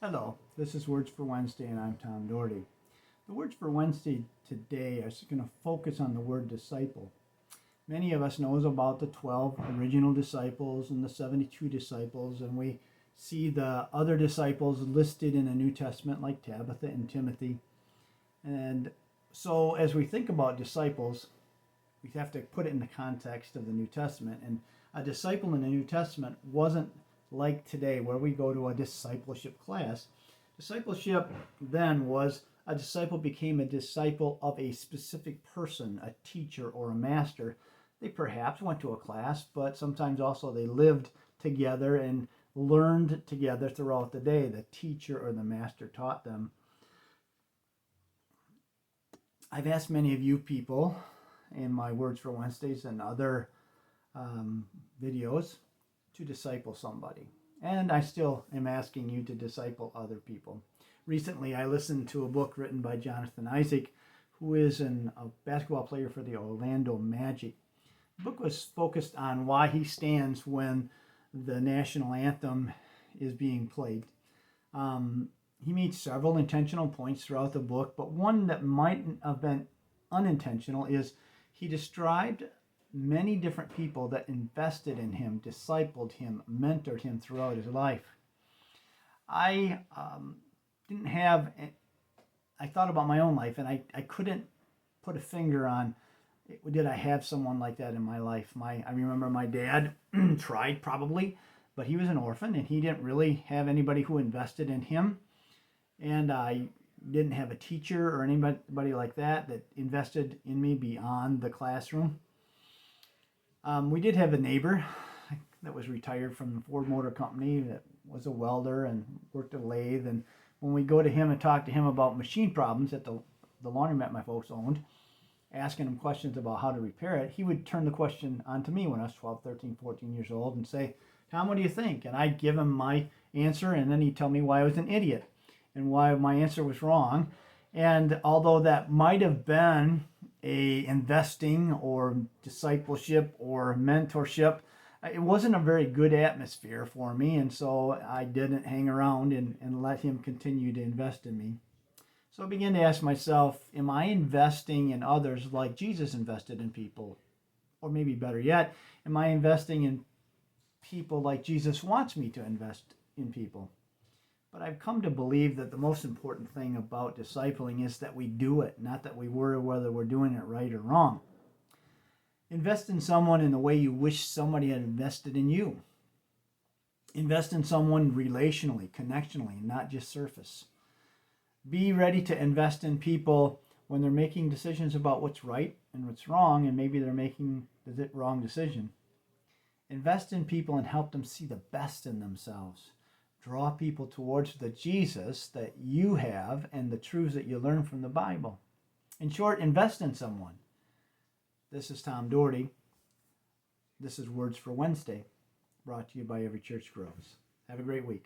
Hello, this is Words for Wednesday, and I'm Tom Doherty. The Words for Wednesday today are going to focus on the word disciple. Many of us knows about the 12 original disciples and the 72 disciples, and we see the other disciples listed in the New Testament like Tabitha and Timothy. And so as we think about disciples, we have to put it in the context of the New Testament. And a disciple in the New Testament wasn't like today where we go to a discipleship class. Discipleship then was a disciple became a disciple of a specific person, a teacher or a master. They perhaps went to a class, but sometimes also they lived together and learned together throughout the day. The teacher or the master taught them. I've asked many of you people in my Words for Wednesdays and other videos to disciple somebody. And I still am asking you to disciple other people. Recently, I listened to a book written by Jonathan Isaac, who is a basketball player for the Orlando Magic. The book was focused on why he stands when the national anthem is being played. He made several intentional points throughout the book, but one that might have been unintentional is he described many different people that invested in him, discipled him, mentored him throughout his life. I thought about my own life, and I couldn't put a finger on, did I have someone like that in my life? I remember my dad tried probably, but he was an orphan, and he didn't really have anybody who invested in him. And I didn't have a teacher or anybody like that invested in me beyond the classroom. We did have a neighbor that was retired from the Ford Motor Company that was a welder and worked a lathe. And when we go to him and talk to him about machine problems at the laundromat my folks owned, asking him questions about how to repair it, he would turn the question on to me when I was 12, 13, 14 years old and say, "Tom, what do you think?" And I'd give him my answer, and then he'd tell me why I was an idiot and why my answer was wrong. And although that might have been a investing or discipleship or mentorship, it wasn't a very good atmosphere for me, and so I didn't hang around and let him continue to invest in me. So I began to ask myself, am I investing in others like Jesus invested in people? Or maybe better yet, am I investing in people like Jesus wants me to invest in people? But I've come to believe that the most important thing about discipling is that we do it, not that we worry whether we're doing it right or wrong. Invest in someone in the way you wish somebody had invested in you. Invest in someone relationally, connectionally, not just surface. Be ready to invest in people when they're making decisions about what's right and what's wrong, and maybe they're making the wrong decision. Invest in people and help them see the best in themselves. Draw people towards the Jesus that you have and the truths that you learn from the Bible. In short, invest in someone. This is Tom Doherty. This is Words for Wednesday, brought to you by Every Church Grows. Have a great week.